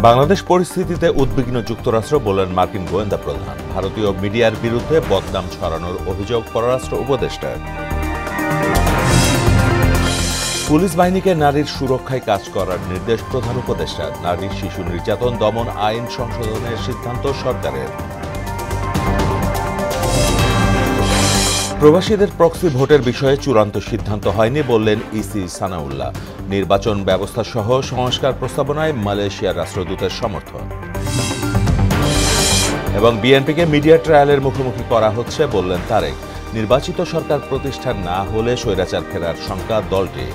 বাংলাদেশ পরিস্থিতিতে উদ্বিগ্ন যুক্তরাষ্ট্র বললেন মার্কিন গোয়েন্দা প্রধান। ভারতীয় মিডিয়ার বিরুদ্ধে বদনাম ছড়ানোর অভিযোগ পররাষ্ট্র উপদেষ্টার। পুলিশ বাহিনীকে নারীর সুরক্ষায় কাজ করার নির্দেশ প্রধান উপদেষ্টার। নারী শিশু নির্যাতন দমন আইন সংশোধনের সিদ্ধান্ত সরকারের। প্রবাসীদের প্রক্সি ভোটের বিষয়ে চূড়ান্ত সিদ্ধান্ত হয়নি বললেন ইসি সানাউল্লাহ। নির্বাচন ব্যবস্থা সহ সংস্কার প্রস্তাবনায় মালয়েশিয়ার রাষ্ট্রদূতের সমর্থন। এবং বিএনপিকে মিডিয়া ট্রায়ালের মুখোমুখি করা হচ্ছে বললেন তারেক। নির্বাচিত সরকার প্রতিষ্ঠা না হলে স্বৈরাচার ফেরার শঙ্কা দলটি।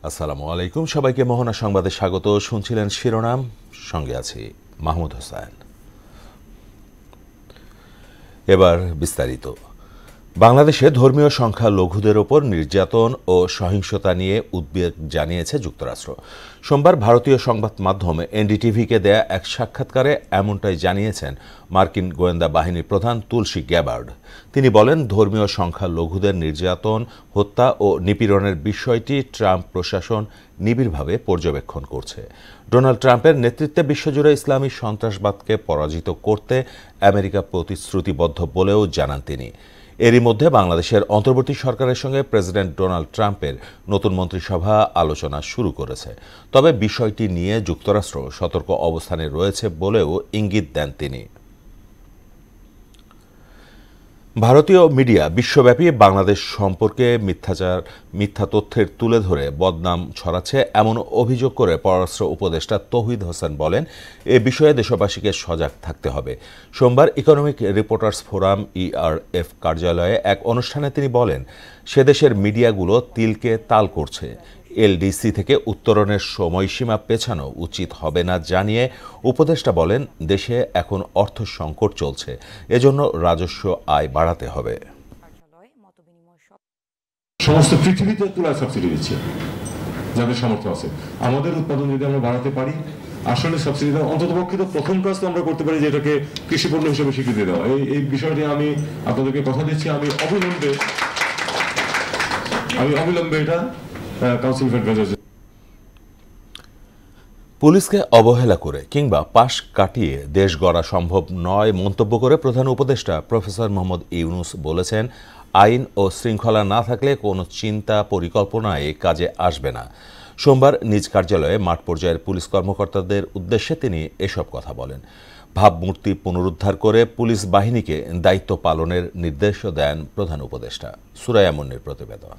আসসালামু আলাইকুম, সবাইকে মোহনা সংবাদে স্বাগত। শুনছিলেন শিরোনাম, সঙ্গে আছি মাহমুদ হোসেন। এবার বিস্তারিত। বাংলাদেশে ধর্মীয় সংখ্যালঘুদের ওপর নির্যাতন ও সহিংসতা নিয়ে উদ্বেগ জানিয়েছে যুক্তরাষ্ট্র। সোমবার ভারতীয় সংবাদ মাধ্যম এনডিটিভিকে দেয়া এক সাক্ষাৎকারে এমনটাই জানিয়েছেন মার্কিন গোয়েন্দা বাহিনীর প্রধান তুলসী গ্যাবার্ড। তিনি বলেন, ধর্মীয় সংখ্যালঘুদের নির্যাতন, হত্যা ও নিপীড়নের বিষয়টি ট্রাম্প প্রশাসন নিবিড়ভাবে পর্যবেক্ষণ করছে। ডোনাল্ড ট্রাম্পের নেতৃত্বে বিশ্বজুড়ে ইসলামী সন্ত্রাসবাদকে পরাজিত করতে আমেরিকা প্রতিশ্রুতিবদ্ধ বলেও জানান তিনি। এরই মধ্যে বাংলাদেশের অন্তর্বর্তী সরকারের সঙ্গে প্রেসিডেন্ট ডোনাল্ড ট্রাম্পের নতুন মন্ত্রিসভা আলোচনা শুরু করেছে। তবে বিষয়টি নিয়ে যুক্তরাষ্ট্র সতর্ক অবস্থানে রয়েছে বলেও ইঙ্গিত দেন তিনি। ভারতীয় মিডিয়া বিশ্বব্যাপী বাংলাদেশ সম্পর্কে মিথ্যা তথ্যের তুলে ধরে বদনাম ছড়াচ্ছে এমন অভিযোগ করে পররাষ্ট্র উপদেষ্টা তৌহিদ হোসেন বলেন, এ বিষয়ে দেশবাসীকে সজাগ থাকতে হবে। সোমবার ইকোনমিক রিপোর্টার্স ফোরাম ইআরএফ কার্যালয়ে এক অনুষ্ঠানে তিনি বলেন, সে দেশের মিডিয়াগুলো তিলকে তাল করছে। এলডিসি থেকে উত্তরণের সময়সীমা পেছানো উচিত হবে না জানিয়ে উপদেষ্টা বলেন, দেশে এখন অর্থ সংকট চলছে, এজন্য রাজস্ব আয় বাড়াতে হবে। সমস্ত পৃথিবীতে তুলার সাবসিডি দিচ্ছে যাদের সামর্থ্য আছে। আমাদের উৎপাদন যদি আমরা বাড়াতে পারি, আসলে সাবসিডি দেওয়া অন্ততপক্ষে তো প্রথম কাজ তো আমরা করতে পারি যে এটাকে কৃষি পণ্য হিসেবে স্বীকৃতি দেওয়া। এই বিষয়টি আমি আপনাদেরকে কথা দিচ্ছি, আমি অবিলম্বে এটা কাউন্সিল ফর ট্রেজারি। পুলিশকে অবহেলা করে কিংবা পাশ কাটিয়ে দেশ গড়া সম্ভব নয় মন্তব্য করে প্রধান উপদেষ্টা প্রফেসর মোহাম্মদ ইউনূস বলেছেন, আইন ও শৃঙ্খলা না থাকলে কোনো চিন্তা পরিকল্পনায় কাজে আসবে না। সোমবার নিজ কার্যালয়ে মাঠ পর্যায়ের পুলিশ কর্মকর্তাদের উদ্দেশ্যে তিনি এসব কথা বলেন। ভাবমূর্তি পুনরুদ্ধার করে পুলিশ বাহিনীকে দায়িত্ব পালনের নির্দেশও দেন প্রধান উপদেষ্টা। সুরাইয়া মুন্নির প্রতিবেদন।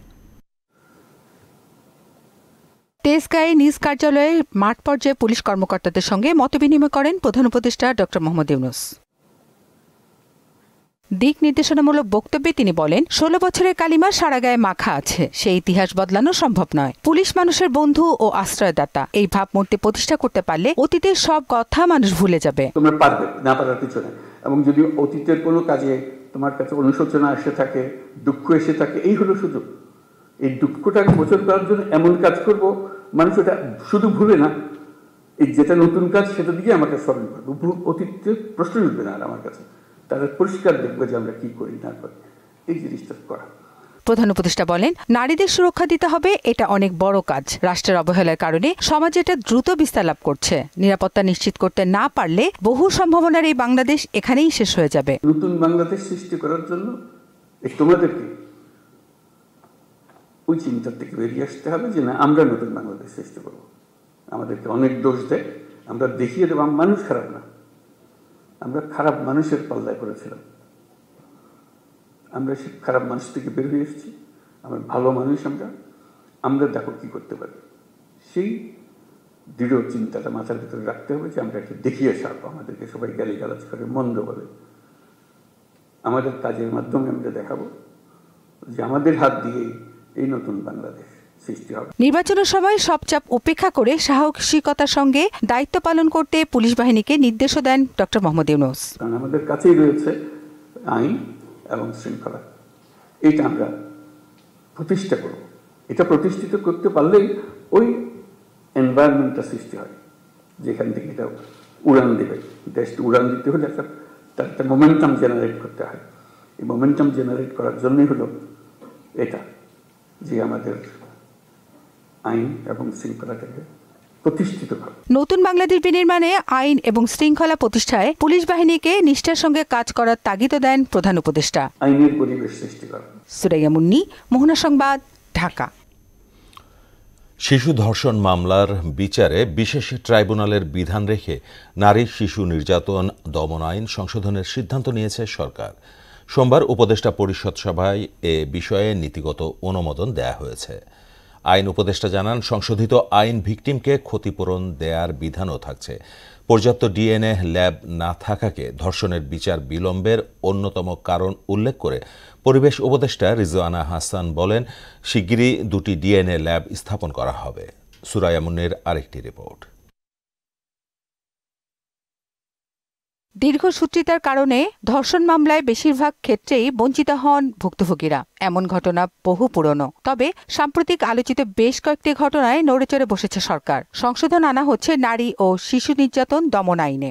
তেজগাঁয়ে নিজ কার্যালয়ে মাঠ পর্যায়ে পুলিশ কর্মকর্তাদের সঙ্গে মতবিনিময় করেন প্রধান উপদেষ্টা ড মোহাম্মদ ইউনূস। দিক নির্দেশনামূলক বক্তব্যে তিনি বলেন, 16 বছরের কালিমা সারা গায়ে মাখা আছে, সেই ইতিহাস বদলানো সম্ভব নয়। পুলিশ মানুষের বন্ধু ও আশ্রয়দাতা। এই ভাবমূর্তি প্রতিষ্ঠা করতে পারলে অতীতের সব কথা মানুষ ভুলে যাবে। তোমরা পারবে না, পারার কিছু নেই। এবং যদি অতীতের কোনো কাজে তোমার কাছে অনুশোচনা এসে থাকে, দুঃখ এসে থাকে, এই হলো সুযোগ। এই দুঃখটাকে মোচন করার জন্য এমন কাজ করব, মানুষ ওটা শুধু ভুলে না, এই যেটা নতুন কাজ সেটা দিকে আমাকে স্মরণ করবো। অতীতের প্রশ্ন উঠবে না আর আমার কাছে, তাদের পরিষ্কার দেখবো যে আমরা কি করি না করি, এই জিনিসটা করা। প্রধান উপদেষ্টা বলেন, নারীদের সুরক্ষা দিতে হবে, এটা অনেক বড় কাজ। রাষ্ট্রের অবহেলার কারণে সমাজে এটা দ্রুত বিস্তার লাভ করছে। নিরাপত্তা নিশ্চিত করতে না পারলে বহু সম্ভাবনার এই বাংলাদেশ এখানেই শেষ হয়ে যাবে। নতুন বাংলাদেশ সৃষ্টি করার জন্য তোমাদেরকে ওই চিন্তার থেকে বেরিয়ে আসতে হবে যে না, আমরা নতুন বাংলাদেশ সৃষ্টি করবো। আমাদেরকে অনেক দোষ দেয়, আমরা দেখিয়ে দেবো মানুষ খারাপ না, আমরা খারাপ মানুষের পাল্লায় পড়েছিলাম। আমরা সে খারাপ মানুষ থেকে বের হয়ে এসেছি, আমরা ভালো মানুষ। আমরা দেখো কি করতে পারি, সেই দৃঢ় চিন্তাটা মাথার ভিতরে রাখতে হবে যে আমরা একটা দেখিয়ে সারবো। আমাদেরকে সবাই গালিগালাজ করে, মন্দ বলে, আমাদের কাজের মাধ্যমে আমরা দেখাবো যে আমাদের হাত দিয়েই এই নতুন বাংলাদেশ সৃষ্টি হবে। নির্বাচনের সময় সব চাপ উপেক্ষা করে সাহসিকতার সঙ্গে দায়িত্ব পালন করতে পুলিশ বাহিনীকে নির্দেশও দেন ড মোহাম্মদ ইউনূস। কারণ আমাদের কাছেই রয়েছে আইন এবং শৃঙ্খলা, এটা আমরা প্রতিষ্ঠা করব। এটা প্রতিষ্ঠিত করতে পারলেই ওই এনভায়রনমেন্টটা সৃষ্টি হয় যেখান থেকে এটা উড়ান দেবে। দেশটা উড়ান দিতে হলে একটা তার একটা মোমেন্টাম জেনারেট করতে হয়। এই মোমেন্টাম জেনারেট করার জন্যই হলো এটা যে আমাদের আইন এবং শৃঙ্খলাটাকে প্রতিষ্ঠিত করা। নতুন বাংলাদেশ বিনির্মাণে আইন এবং শৃঙ্খলা প্রতিষ্ঠায় পুলিশ বাহিনীকে নিষ্ঠার সঙ্গে কাজ করার তাগিদ দেন প্রধান উপদেষ্টা। আইনের পরিবেশ সৃষ্টি করা। সুরাইয়া মুন্নি, মোহনা সংবাদ, ঢাকা। শিশু ধর্ষণ মামলার বিচারে বিশেষ ট্রাইব্যুনালের বিধান রেখে নারী শিশু নির্যাতন দমন আইন সংশোধনের সিদ্ধান্ত নিয়েছে সরকার। সোমবার উপদেষ্টা পরিষদ সভায় এ বিষয়ে নীতিগত অনুমোদন দেয়া হয়েছে। আইন উপদেষ্টা জানান, সংশোধিত আইন ভিকটিমকে ক্ষতিপূরণ দেয়ার বিধানও থাকছে। পর্যাপ্ত ডিএনএ ল্যাব না থাকাকে ধর্ষণের বিচার বিলম্বের অন্যতম কারণ উল্লেখ করে পরিবেশ উপদেষ্টা রিজওয়ানা হাসান বলেন, শিগগিরই 2টি ডিএনএ ল্যাব স্থাপন করা হবে। সুরাইয়া মুন্নির আরেকটি রিপোর্ট। দীর্ঘসূত্রিতার কারণে ধর্ষণ মামলায় বেশিরভাগ ক্ষেত্রেই বঞ্চিত হন ভুক্তভোগীরা। এমন ঘটনা বহু পুরনো। তবে সাম্প্রতিক আলোচিত বেশ কয়েকটি ঘটনায় নড়েচড়ে বসেছে সরকার। সংশোধন আনা হচ্ছে নারী ও শিশু নির্যাতন দমন আইনে।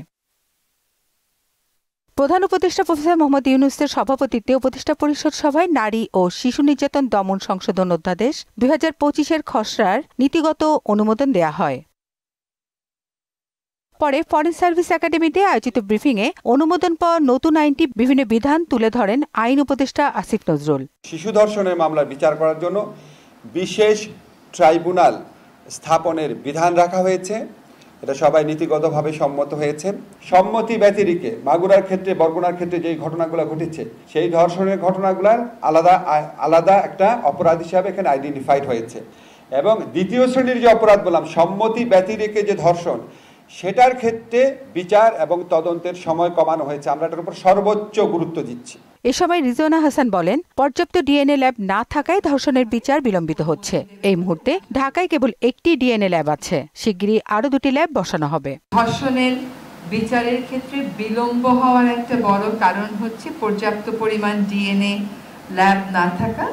প্রধান উপদেষ্টা প্রফেসর মোহাম্মদ ইউনূসের সভাপতিত্বে উপদেষ্টা পরিষদ সভায় নারী ও শিশু নির্যাতন দমন সংশোধন অধ্যাদেশ 2025-এর খসড়ার নীতিগত অনুমোদন দেয়া হয়। পরে ফরেন সার্ভিস একাডেমিতে আয়োজিত ব্রিফিংয়ে অনুমোদন পাওয়া নতুন আইনটি বিভিন্ন বিধান তুলে ধরেন আইন উপদেষ্টা আসিফ নজরুল। শিশু ধর্ষণের মামলার বিচার করার জন্য বিশেষ ট্রাইব্যুনাল স্থাপনের বিধান রাখা হয়েছে। এটা সবাই নীতিগতভাবে সম্মত হয়েছে। সম্মতি ব্যতিরেকে মাগুরার ক্ষেত্রে, বরগুনার ক্ষেত্রে যেই ঘটনাগুলো ঘটেছে, সেই ধর্ষণের ঘটনাগুলোর আলাদা একটা অপরাধ হিসাবে এখানে আইডেন্টিফাইড হয়েছে। এবং দ্বিতীয় শ্রেণীর যে অপরাধ বললাম, সম্মতি ব্যতিরেকে যে ধর্ষণ, সেটার ক্ষেত্রে বিচার এবং তদন্তের সময় কমানো হয়েছে। আমরা এটার উপর সর্বোচ্চ গুরুত্ব দিচ্ছি। এ সময় রিজওয়ানা হাসান বলেন, পর্যাপ্ত ডিএনএ ল্যাব না থাকায় ধর্ষণের বিচার বিলম্বিত হচ্ছে। এই মুহূর্তে ঢাকায় কেবল একটি ডিএনএ ল্যাব আছে। শিগগিরই আরও 2টি ল্যাব বসানো হবে। ধর্ষণের বিচারের ক্ষেত্রে বিলম্ব হওয়ার একটা বড় কারণ হচ্ছে পর্যাপ্ত পরিমাণ ডিএনএ ল্যাব না থাকা।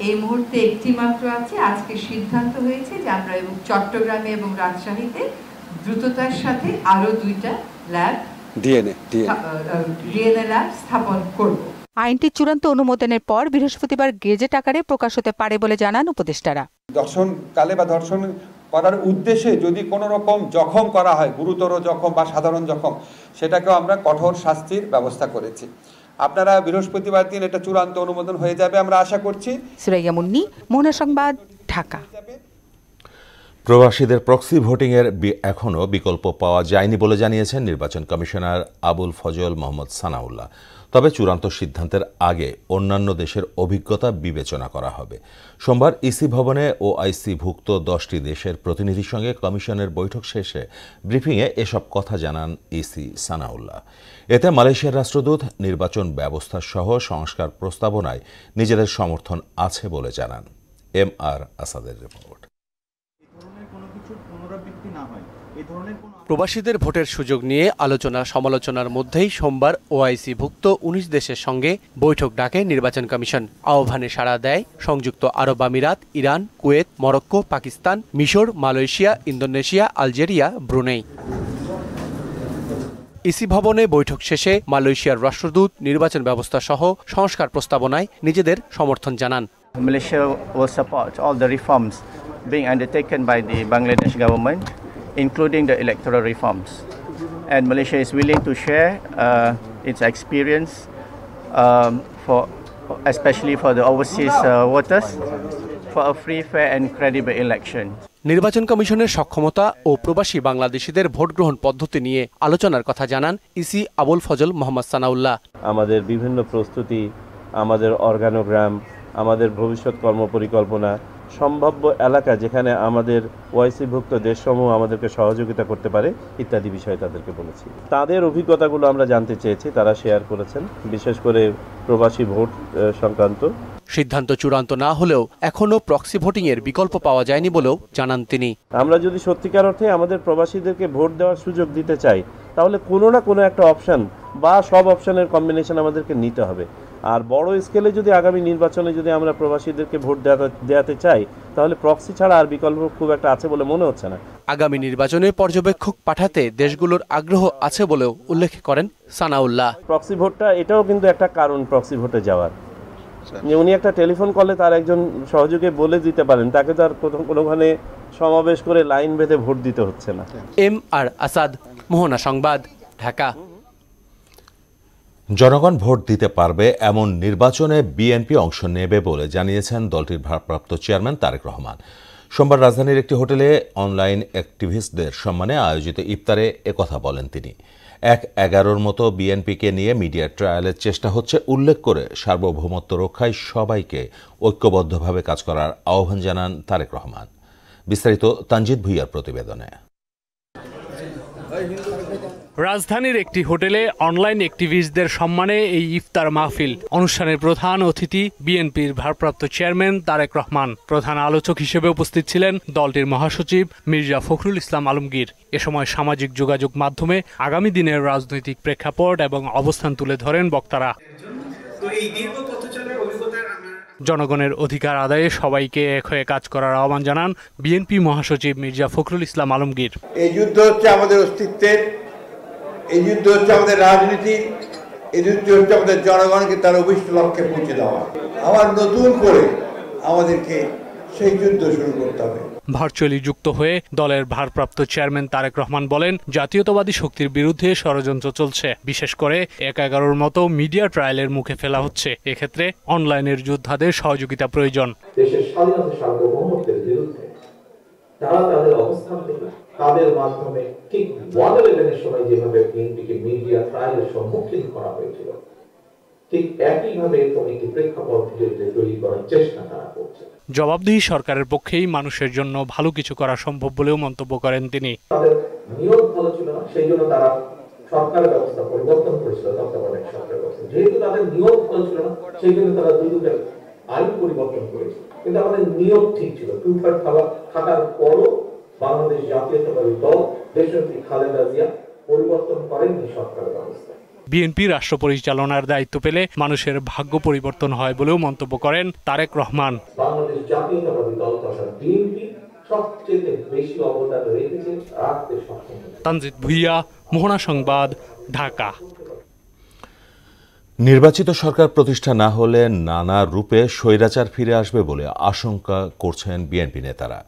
এই মুহূর্তে একটি মাত্র আছে। আজকে সিদ্ধান্ত হয়েছে যে আমরা চট্টগ্রামে এবং রাজশাহীতে দ্রুততার সাথে আরো 2টা ল্যাব ডিএনএ ল্যাব স্থাপন করব। আইনটি চূড়ান্ত অনুমোদনের পর বৃহস্পতিবার গেজেট আকারে প্রকাশ হতে পারে বলে জানান উপদেষ্টারা। ধর্ষণকালে বা ধর্ষণ করার উদ্দেশ্যে যদি কোনো রকম জখম করা হয়, গুরুতর জখম বা সাধারণ জখম, সেটাকেও আমরা কঠোর শাস্তির ব্যবস্থা করেছি। আপনারা বৃহস্পতিবার দিন এটা চূড়ান্ত অনুমোদন হয়ে যাবে আমরা আশা করছি। সুরাইয়া মুন্নি, মোহনা সংবাদ, ঢাকা। প্রবাসীদের প্রক্সি ভোটিংয়ের এখনও বিকল্প পাওয়া যায়নি বলে জানিয়েছেন নির্বাচন কমিশনার আবুল ফজল মোহাম্মদ সানাউল্লাহ। তবে চূড়ান্ত সিদ্ধান্তের আগে অন্যান্য দেশের অভিজ্ঞতা বিবেচনা করা হবে। সোমবার ইসি ভবনে ওআইসিভুক্ত 10টি দেশের প্রতিনিধির সঙ্গে কমিশনের বৈঠক শেষে ব্রিফিংয়ে এসব কথা জানান ইসি সানাউল্লাহ। এতে মালয়েশিয়ার রাষ্ট্রদূত নির্বাচন ব্যবস্থা সহ সংস্কার প্রস্তাবনায় নিজেদের সমর্থন আছে বলে জানান। MR আসাদের রিপোর্ট। প্রবাসীদের ভোটের সুযোগ নিয়ে আলোচনা সমালোচনার মধ্যেই সোমবার ওআইসিভুক্ত 19 দেশের সঙ্গে বৈঠক ডাকে নির্বাচন কমিশন। আহ্বানে সাড়া দেয় সংযুক্ত আরব আমিরাত, ইরান, কুয়েত, মরক্কো, পাকিস্তান, মিশর, Malaysia, Indonesia, Algeria, Brunei. EC ভবনে বৈঠক শেষে মালয়েশিয়ার রাষ্ট্রদূত নির্বাচন ব্যবস্থা সহ সংস্কার প্রস্তাবনায় নিজেদের সমর্থন জানান। Malaysia will support all the reforms being undertaken by the Bangladesh government, including the electoral reforms. And Malaysia is willing to share its experience especially for the overseas voters for a free, fair and credible election. নির্বাচন কমিশনের সক্ষমতা ও প্রবাসী বাংলাদেশিদের vote গ্রহণ পদ্ধতি নিয়ে আলোচনার কথা জানান ইসি আবুল ফজল মোহাম্মদ সানাউল্লাহ। আমাদের বিভিন্ন প্রস্তুতি, আমাদের অর্গানোগ্রাম, আমাদের ভবিষ্যৎ কর্মপরিকল্পনা, সম্ভাব্য এলাকা যেখানে আমাদের ওআইসিভুক্ত দেশসমূহ আমাদেরকে সহযোগিতা করতে পারে ইত্যাদি বিষয়ে তাদেরকে বলেছি। তাদের অভিজ্ঞতাগুলো আমরা জানতে চেয়েছি, তারা শেয়ার করেছেন, বিশেষ করে প্রবাসী ভোট সংক্রান্ত। সিদ্ধান্ত চূড়ান্ত না হলেও এখনও প্রক্সি ভোটিংয়ের বিকল্প পাওয়া যায়নি বলেও জানান তিনি। আমরা যদি সত্যিকার অর্থে আমাদের প্রবাসীদেরকে ভোট দেওয়ার সুযোগ দিতে চাই, তাহলে কোনো না কোনো একটা অপশন বা সব অপশনের কম্বিনেশন আমাদেরকে নিতে হবে। আর বড় স্কেলে যদি আগামী নির্বাচনে যদি আমরা প্রবাসীদেরকে ভোট দেওয়াতে চাই, তাহলে প্রক্সি ছাড়া আর বিকল্প খুব একটা আছে বলে মনে হচ্ছে না। আগামী নির্বাচনে পর্যবেক্ষক পাঠাতে দেশগুলোর আগ্রহ আছে বলেও উল্লেখ করেন সানাউল্লাহ। প্রক্সি ভোটটা এটাও কিন্তু একটা কারণ প্রক্সি ভোটে যাওয়ার। উনি একটা টেলিফোন কলে তার একজন সহযোগী বলে দিতে পারেন, তাকে তো আর কোনোখানে সমাবেশ করে লাইন বেঁধে ভোট দিতে হচ্ছে না। MR আসাদ, মোহনা সংবাদ, ঢাকা। জনগণ ভোট দিতে পারবে এমন নির্বাচনে বিএনপি অংশ নেবে বলে জানিয়েছেন দলটির ভারপ্রাপ্ত চেয়ারম্যান তারেক রহমান। সোমবার রাজধানীর একটি হোটেলে অনলাইন অ্যাক্টিভিস্টদের সম্মানে আয়োজিত ইফতারে একথা বলেন তিনি। 1-11 মতো বিএনপিকে নিয়ে মিডিয়া ট্রায়ালের চেষ্টা হচ্ছে উল্লেখ করে সার্বভৌমত্ব রক্ষায় সবাইকে ঐক্যবদ্ধভাবে কাজ করার আহ্বান জানান তারেক রহমান। বিস্তারিত তানজিদ ভুইয়ার প্রতিবেদনে। রাজধানীর একটি হোটেলে অনলাইন অ্যাক্টিভিস্টদের সম্মানে এই ইফতার মাহফিল। অনুষ্ঠানের প্রধান অতিথি বিএনপির ভারপ্রাপ্ত চেয়ারম্যান তারেক রহমান। প্রধান আলোচক হিসেবে উপস্থিত ছিলেন দলটির মহাসচিব মির্জা ফখরুল ইসলাম আলমগীর। এ সময় সামাজিক যোগাযোগ মাধ্যমে আগামী দিনের রাজনৈতিক প্রেক্ষাপট এবং অবস্থান তুলে ধরেন বক্তারা। জনগণের অধিকার আদায়ে সবাইকে এক হয়ে কাজ করার আহ্বান জানান বিএনপি মহাসচিব মির্জা ফখরুল ইসলাম আলমগীর। এই যুদ্ধ হচ্ছে আমাদের অস্তিত্বের, এই যুদ্ধ হচ্ছে আমাদের রাজনীতি, এই যুদ্ধ হচ্ছে আমাদের জনগণকে তার অভিষ্ট লক্ষ্যে পৌঁছে দেওয়া। আবার নতুন করে আমাদেরকে সেই যুদ্ধ শুরু করতে হবে। ভার্চুয়ালি যুক্ত হয়ে দলের ভারপ্রাপ্ত চেয়ারম্যান তারেক রহমান বলেন, জাতীয়তাবাদী শক্তির বিরুদ্ধে ষড়যন্ত্র চলছে। বিশেষ করে 1-11 মতো মিডিয়া ট্রায়ালের মুখে ফেলা হচ্ছে। এক্ষেত্রে অনলাইনের যোদ্ধাদের সহযোগিতা প্রয়োজন। দেশের স্বাধীনতা সার্বভৌমত্বের বিরুদ্ধে তারা তাদের অবস্থান থেকে তাদের মাধ্যমে ঠিক 1/11 সময় যেভাবে বিএনপিকে মিডিয়া ট্রায়ালের সম্মুখীন করা হয়েছিল, ঠিক একইভাবে একটি প্রেক্ষাপট তৈরি করার চেষ্টা তারা করছে। জবাবদিহি সরকারের পক্ষেই মানুষের জন্য ভালো কিছু করা সম্ভব বলেও মন্তব্য করেন তিনি। তাদের নিয়ত ভালো ছিল না, সেই জন্য তারা সরকার ব্যবস্থা পরিবর্তন করেছিল, তত্ত্বাবধায়ক সরকার ব্যবস্থা। যেহেতু তাদের নিয়ত ভালো ছিল না, সেই জন্য তারা দুটো আইন পরিবর্তন করেছে। কিন্তু আমাদের নিয়ত ঠিক ছিল। টুকটাক থাকার পরও বাংলাদেশ জাতীয়তাবাদী দল দেশনেত্রী খালেদা জিয়া পরিবর্তন করেননি সরকার ব্যবস্থা। বিএনপি রাষ্ট্র পরিচালনার দায়িত্ব পেলে মানুষের ভাগ্য পরিবর্তন হয় বলেও মন্তব্য করেন তারেক রহমান। বাংলাদেশ জাতীয়তাবাদী দল তথা বিএনপি সবচেয়ে বেশি অবদান রেখেছে, রাখতে সক্ষম। তানজিদ ভুইয়া, মোহনা সংবাদ, ঢাকা। নির্বাচিত সরকার প্রতিষ্ঠা না হলে নানা রূপে স্বৈরাচার ফিরে আসবে বলে আশঙ্কা করছেন বিএনপি নেতারা।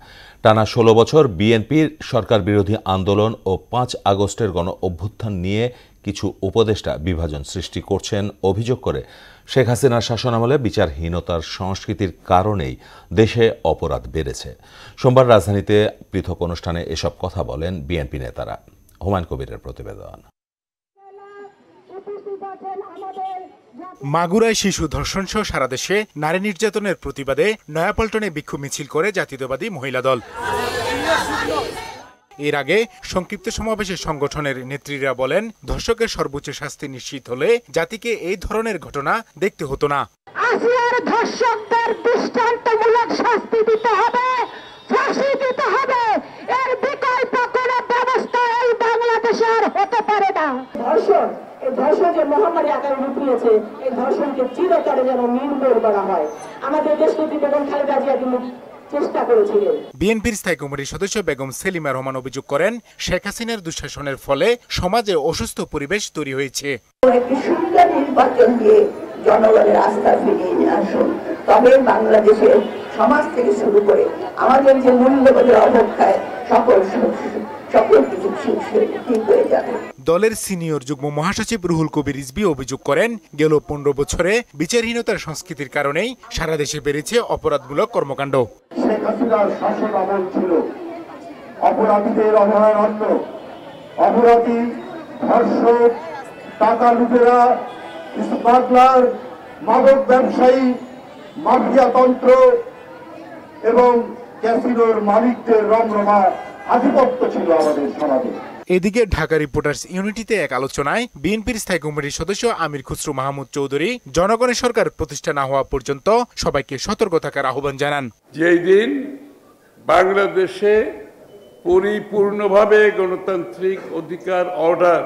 টানা 16 বছর বিএনপির সরকার বিরোধী আন্দোলন ও 5 আগস্টের গণ অভ্যুত্থান নিয়ে কিছু উপদেষ্টা বিভাজন সৃষ্টি করছেন অভিযোগ করে শেখ হাসিনার শাসনামলে বিচারহীনতার সংস্কৃতির কারণেই দেশে অপরাধ বেড়েছে। সোমবার রাজধানীতে পৃথক অনুষ্ঠানে এসব কথা বলেন বিএনপি নেতারা। হুমায়ুন কবিরের প্রতিবেদন। মাগুরায় শিশু ধর্ষণ সহ সারা দেশে নারী নির্যাতনের প্রতিবাদে নয়াপল্টনে বিক্ষোভ মিছিল করে জাতীয়তাবাদী মহিলা দল। এর আগে সংক্ষিপ্ত সমাবেশে সংগঠনের নেত্রীরা বলেন, ধর্ষকের সর্বোচ্চ শাস্তি নিশ্চিত হলে জাতিকে এই ধরনের ঘটনা দেখতে হতো না। আসিয়ার ধর্ষকদের দৃষ্টান্তমূলক শাস্তি দিতে হবে, ফাঁসি দিতে হবে। এর বিকল্প কোনো ব্যবস্থা এই বাংলাদেশে আর হতে পারে না। ধর্ষণ, এই ধর্ষণ যে মহামারী আকারে রূপ নিয়েছে, এই ধর্ষণকে চিরতরে যেন নির্মূল করা হয়। আমাদের দেশনেত্রী বেগম খালেদা জিয়া কিন্তু চেষ্টা করেছিলেন। বিএনপির স্থায়ী কমিটির সদস্য বেগম সেলিমা রহমান অভিযোগ করেন, শেখ হাসিনার দুঃশাসনের ফলে সমাজে অসুস্থ পরিবেশ তৈরি হয়েছে। একটি সুন্দর নির্বাচন দিয়ে জনগণের আস্থা ফিরিয়ে নিয়ে আসুন, তবে বাংলাদেশের সমাজ থেকে শুরু করে আমাদের যে মূল্যবোধের অবক্ষয় সকল কিছু ঠিক হয়ে যাবে। দলের সিনিয়র যুগ্ম মহাসচিব রুহুল কবির রিজভী অভিযোগ করেন, গেল 15 বছরে বিচারহীনতার সংস্কৃতির কারণেই সারা দেশে বেড়েছে অপরাধমূলক কর্মকাণ্ড। শেখ হাসিনার শাসন আমল ছিল অপরাধীদের অভয়ারণ্য। অপরাধী, ধর্ষক, টাকা লুটেরা, স্মাগলার, মাদক ব্যবসায়ী, মাফিয়াতন্ত্র এবং ক্যাসিনোর মালিকদের রমরমা আধিপত্য ছিল আমাদের সমাজে। এদিকে ঢাকা রিপোর্টার্স ইউনিটিতে এক আলোচনায় বিএনপির স্থায়ী কমিটির সদস্য আমির খুসরু মাহমুদ চৌধুরী জনগণের সরকার প্রতিষ্ঠা না হওয়া পর্যন্ত সবাইকে সতর্ক থাকার আহ্বান জানান। যেই দিন বাংলাদেশে পরিপূর্ণভাবে গণতান্ত্রিক অধিকার অর্ডার,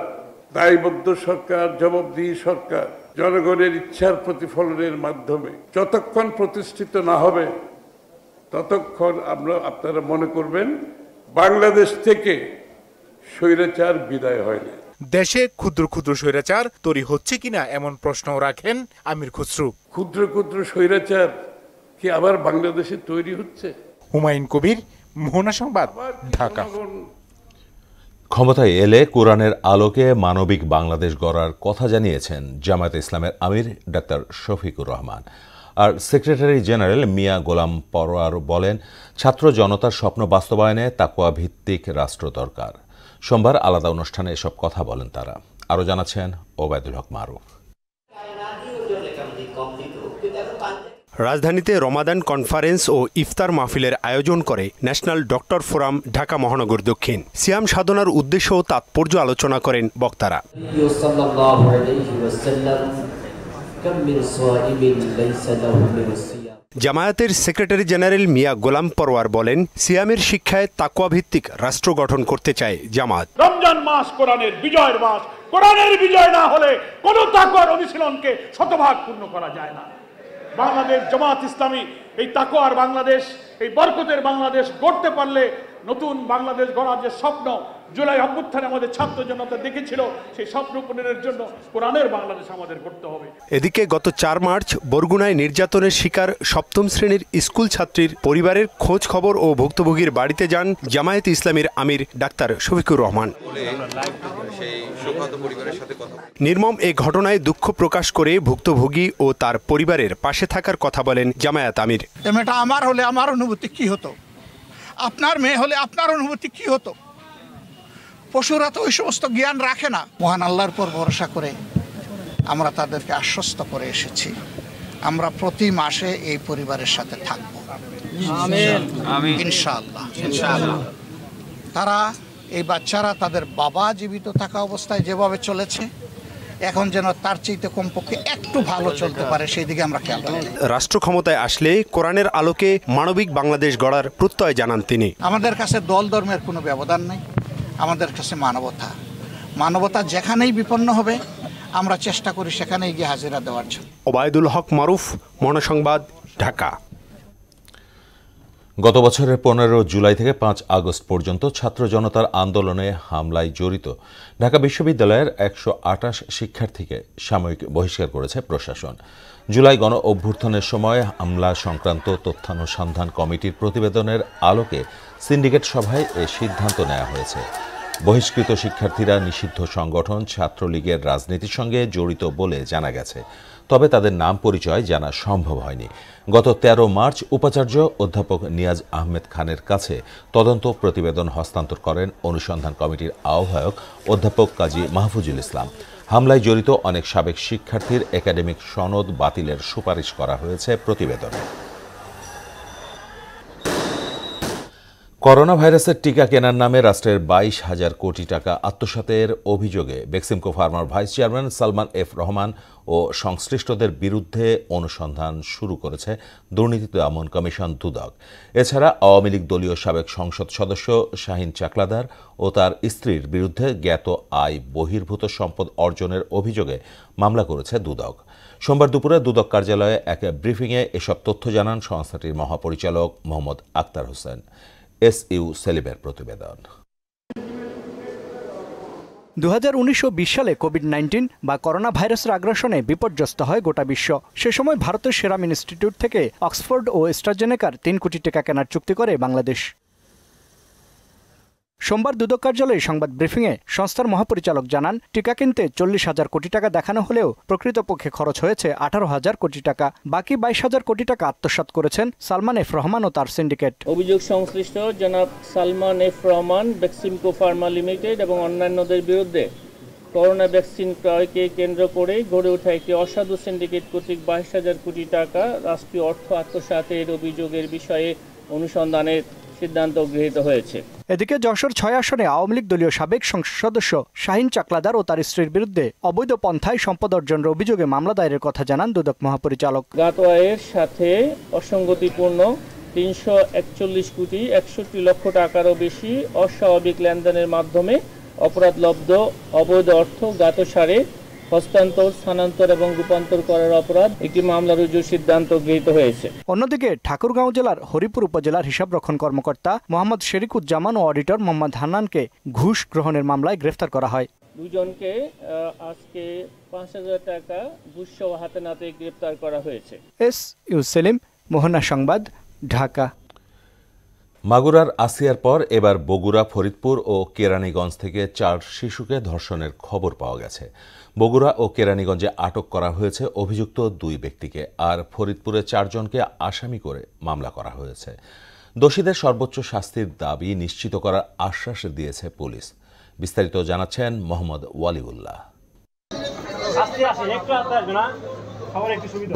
দায়বদ্ধ সরকার, জবাবদিহি সরকার, জনগণের ইচ্ছার প্রতিফলনের মাধ্যমে যতক্ষণ প্রতিষ্ঠিত না হবে ততক্ষণ আপনারা মনে করবেন বাংলাদেশ থেকে স্বৈরাচার বিদায় হয়নি। দেশে ক্ষুদ্র ক্ষুদ্র স্বৈরাচার তৈরি হচ্ছে কিনা এমন প্রশ্নও রাখেন আমির খুসরু। ক্ষুদ্র ক্ষুদ্র স্বৈরাচার কি আবার বাংলাদেশে তৈরি হচ্ছে? হুমায়ুন কবির, মোহনা সংবাদ, ঢাকা। ক্ষমতায় এলে কোরআনের আলোকে মানবিক বাংলাদেশ গড়ার কথা জানিয়েছেন জামায়াতে ইসলামের আমির ডাক্তার শফিকুর রহমান। আর সেক্রেটারি জেনারেল মিয়া গোলাম পরোয়ার বলেন, ছাত্র জনতার স্বপ্ন বাস্তবায়নে তাকওয়া ভিত্তিক রাষ্ট্র দরকার। সোমবার আলাদা অনুষ্ঠানে এসব কথা বলেন তারা। আরও জানাচ্ছেন ওবায়দুল হক মারুফ। রাজধানীতে রমাদান কনফারেন্স ও ইফতার মাহফিলের আয়োজন করে ন্যাশনাল ডক্টর ফোরাম ঢাকা মহানগর দক্ষিণ। সিয়াম সাধনার উদ্দেশ্য ও তাৎপর্য আলোচনা করেন বক্তারা। জামায়াতের সেক্রেটারি জেনারেল মিয়া গোলাম পরোয়ার বলেন, সিয়ামের শিক্ষায় তাকওয়া ভিত্তিক রাষ্ট্র গঠন করতে চায় জামাত। রমজান মাস কোরআনের বিজয়ের মাস, কোরআনের বিজয় না হলে কোন তাকওয়ার অনুশীলনকে শতভাগ পূর্ণ করা যায় না। বাংলাদেশ জামাত ইসলামী এই তাকওয়ার বাংলাদেশ, এই বরকতের বাংলাদেশ গড়তে পারলে নতুন বাংলাদেশ গড়ার যে স্বপ্ন জুলাই অভ্যুত্থানে আমাদের ছাত্র জনতা দেখেছিল, সেই স্বপ্ন পূরণের জন্য কোরআনের বাংলাদেশ আমাদের করতে হবে। এদিকে গত 4 মার্চ বরগুনায় নির্যাতনের শিকার 7ম শ্রেণীর স্কুল ছাত্রীর পরিবারের খোঁজ খবর ও ভুক্তভোগীর বাড়িতে যান জামায়াতে ইসলামীর আমির ডাক্তার শফিকুর রহমান। নির্মম এই ঘটনায় দুঃখ প্রকাশ করে ভুক্তভোগী ও তার পরিবারের পাশে থাকার কথা বলেন জামায়াত আমির। এটা আমার হলে আমার অনুভূতি কি হতো, আপনার মেয়ে হলে আপনার অনুভূতি কি হতো। পশুরা তো ওই সমস্ত জ্ঞান রাখে না। মহান আল্লাহর উপর ভরসা করে আমরা তাদেরকে আশ্বস্ত করে এসেছি, আমরা প্রতি মাসে এই পরিবারের সাথে থাকব ইনশাআল্লাহ। তারা এই বাচ্চারা তাদের বাবা জীবিত থাকা অবস্থায় যেভাবে চলেছে, এখন যেন তার চাইতে কমপক্ষে একটু ভালো চলতে পারে, সেই দিকে আমরা খেয়াল রাখি। রাষ্ট্র ক্ষমতায় আসলে কোরআনের আলোকে মানবিক বাংলাদেশ গড়ার প্রত্যয় জানান তিনি। আমাদের কাছে দল ধর্মের কোনো ব্যবধান নেই, আমাদের কাছে মানবতা যেখানেই বিপন্ন হবে আমরা চেষ্টা করি সেখানেই গিয়ে হাজিরা দেওয়ার জন্য। ওবায়দুল হক মারুফ, মহাসংবাদ, ঢাকা। গত বছরের 15 জুলাই থেকে 5 আগস্ট পর্যন্ত ছাত্র জনতার আন্দোলনে হামলায় জড়িত ঢাকা বিশ্ববিদ্যালয়ের 128 শিক্ষার্থীকে সাময়িক বহিষ্কার করেছে প্রশাসন। জুলাই গণ অভ্যুত্থানের সময় হামলা সংক্রান্ত তথ্যানুসন্ধান কমিটির প্রতিবেদনের আলোকে সিন্ডিকেট সভায় এ সিদ্ধান্ত নেওয়া হয়েছে। বহিষ্কৃত শিক্ষার্থীরা নিষিদ্ধ সংগঠন ছাত্রলীগের রাজনীতির সঙ্গে জড়িত বলে জানা গেছে, তবে তাদের নাম পরিচয় জানা সম্ভব হয়নি। গত 13 মার্চ উপাচার্য অধ্যাপক নিয়াজ আহমেদ খানের কাছে তদন্ত প্রতিবেদন হস্তান্তর করেন অনুসন্ধান কমিটির আহ্বায়ক অধ্যাপক কাজী মাহফুজুল ইসলাম। হামলায় জড়িত অনেক সাবেক শিক্ষার্থীর একাডেমিক সনদ বাতিলের সুপারিশ করা হয়েছে প্রতিবেদনে। করোনা ভাইরাসের টিকা কেনার নামে রাষ্ট্রের 22,000 কোটি টাকা আত্মসাতের অভিযোগে বেক্সিমকো ফার্মার vice chairman Salman F Rahman ও সংশ্লিষ্টদের বিরুদ্ধে অনুসন্ধান শুরু করেছে দুর্নীতি দমন কমিশন দুদক। এছাড়া আওয়ামী লীগ দলীয় সাবেক সংসদ সদস্য শাহিন চাকলাদার ও তার স্ত্রীর বিরুদ্ধে জ্ঞাত আয় বহির্ভূত সম্পদ অর্জনের অভিযোগে মামলা করেছে দুদক। সোমবার দুপুরে দুদক কার্যালয়ে এক ব্রিফিংয়ে এসব তথ্য জানান সংস্থাটির মহাপরিচালক মোহাম্মদ আক্তার হোসেন। এসইউ সেলিমের প্রতিবেদন। 2019-20 সালে কোভিড-19 বা করোনা ভাইরাসের আগ্রাসনে বিপর্যস্ত হয় গোটা বিশ্ব। সে সময় ভারতের সেরাম ইনস্টিটিউট থেকে অক্সফোর্ড ও অ্যাস্ট্রাজেনেকার 3 কোটি টাকা কেনার চুক্তি করে বাংলাদেশ। সোমবার দুদক কার্যালয়ে সংবাদ ব্রিফিংয়ে সংস্থার মহাপরিচালক জানান, টিকা কিনতে 40,000 কোটি টাকা দেখানো হলেও প্রকৃতপক্ষে খরচ হয়েছে 18,000 কোটি টাকা। বাকি 22,000 কোটি টাকা আত্মসাৎ করেছেন সালমান এফ রহমান ও তার সিন্ডিকেট। অভিযোগ সংশ্লিষ্ট জনাব Salman F Rahman, Beximco Pharma limited এবং অন্যান্যদের বিরুদ্ধে করোনা ভ্যাকসিন ক্রয়কে কেন্দ্র করে গড়ে ওঠা একটি অসাধু সিন্ডিকেট কর্তৃক 22,000 কোটি টাকা রাষ্ট্রীয় অর্থ আত্মসাতের অভিযোগের বিষয়ে অনুসন্ধানের সিদ্ধান্ত গৃহীত হয়েছে। এদিকে যশোর 6 আসনে আওয়ামী লীগ দলীয় সাবেক সংসদ সদস্য শাহিন চাকলাদার ও তার স্ত্রীর বিরুদ্ধে অবৈধ পন্থায় সম্পদ অর্জনের অভিযোগে মামলা দায়েরের কথা জানান দুদক মহাপরিচালক। জ্ঞাত আয়ের সাথে অসঙ্গতিপূর্ণ 341 কোটি 61 লক্ষ টাকারও বেশি অস্বাভাবিক লেনদেনের মাধ্যমে অপরাধলব্ধ অবৈধ অর্থ জ্ঞাতসারে হস্তান্তর, স্থানান্তর এবং রূপান্তর করার অপরাধ একটি মামলা রুজুর সিদ্ধান্ত গৃহীত হয়েছে। অন্যদিকে ঠাকুরগাঁও জেলার হরিপুর উপজেলার হিসাবরক্ষণ কর্মকর্তা মোহাম্মদ শেরিকুজ্জামান ও অডিটর মোহাম্মদ হান্নানকে ঘুষ গ্রহণের মামলায় গ্রেফতার করা হয়। দুজনকে আজকে ৫,০০০ টাকা ঘুষ সহ হাতে নাতে গ্রেফতার করা হয়েছে। এস.ইউ. সেলিম, মোহনা সংবাদ, ঢাকা। মাগুরার আসিয়ার পর এবার বগুড়া, ফরিদপুর ও কেরানীগঞ্জ থেকে 4 শিশুকে ধর্ষণের খবর পাওয়া গেছে। বগুড়া ও কেরানীগঞ্জে আটক করা হয়েছে অভিযুক্ত 2 ব্যক্তিকে, আর ফরিদপুরে 4 জনকে আসামি করে মামলা করা হয়েছে। দোষীদের সর্বোচ্চ শাস্তির দাবি নিশ্চিত করার আশ্বাস দিয়েছে পুলিশ। বিস্তারিত জানাচ্ছেন মোহাম্মদ ওয়ালিউল্লাহ।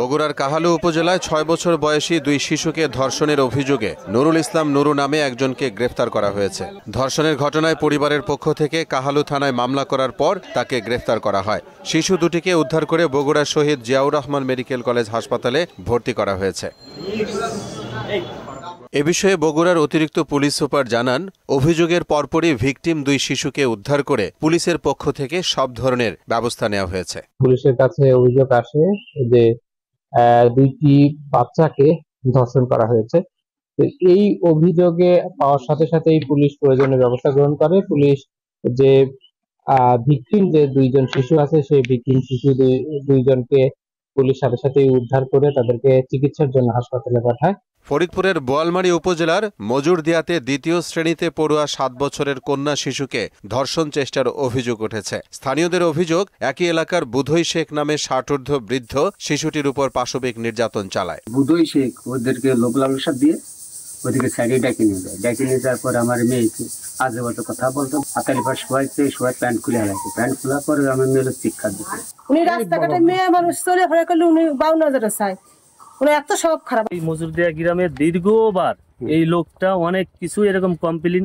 বগুড়ার কাহালু উপজেলায় 6 বছর বয়সী 2 শিশুকে ধর্ষণের অভিযোগে নুরুল ইসলাম নুরু নামে একজনকে গ্রেফতার করা হয়েছে। ধর্ষণের ঘটনায় পরিবারের পক্ষ থেকে কাহালু থানায় মামলা করার পর তাকে গ্রেফতার করা হয়। শিশু দুটিকে উদ্ধার করে বগুড়া শহীদ জিয়াউর রহমান মেডিকেল কলেজ হাসপাতালে ভর্তি করা হয়েছে। এ বিষয়ে বগুড়ার অতিরিক্ত পুলিশ সুপার জানান, অভিযোগের পরপরই ভিকটিম 2 শিশুকে উদ্ধার করে পুলিশের পক্ষ থেকে সব ধরনের ব্যবস্থা নেওয়া হয়েছে। পুলিশের কাছে অভিযোগ আসে যে 2টি বাচ্চাকে ধর্ষণ করা হয়েছে। এই অভিযোগে পাওয়ার সাথে সাথেই পুলিশ প্রয়োজনীয় ব্যবস্থা গ্রহণ করে। পুলিশ যে ভিকটিম যে 2 জন শিশু আছে, সেই ভিকটিম শিশু 2 জনকে পুলিশ সাথে সাথেই উদ্ধার করে তাদেরকে চিকিৎসার জন্য হাসপাতালে পাঠায়। ফরিদপুরের বোয়ালমারী উপজেলার মজুরদিয়াতে 2য় শ্রেণীতে পড়ুয়া 7 বছরের কন্যা শিশুকে ধর্ষণ চেষ্টার অভিযোগ উঠেছে। স্থানীয়দের অভিযোগ, একই এলাকার বুধই শেখ নামে 60ঊর্ধ্ব বৃদ্ধ শিশুটির উপর পাশবিক নির্যাতন চালায়। বুধই শেখ ওদেরকে লোক লালসা দিয়ে ওদিকে সাইডে ডেকে নিয়ে যায়। ডেকে নিয়ে যাওয়ার পর আমার মেয়েকে আজে বাজে কথা বলতো, হাতালি পাশ সবাই প্যান্ট খুলে হারাইছে। প্যান্ট খোলার পরে আমার মেয়ের শিক্ষা দিচ্ছে। উনি রাস্তাঘাটে মেয়ে মানুষ চলে ফেরা করলে উনি 52,000 চায়। এত সব খারাপ। এই মজুরদিয়া গ্রামের দীর্ঘবার এই লোকটা অনেক কিছু এরকম কমপ্লেইন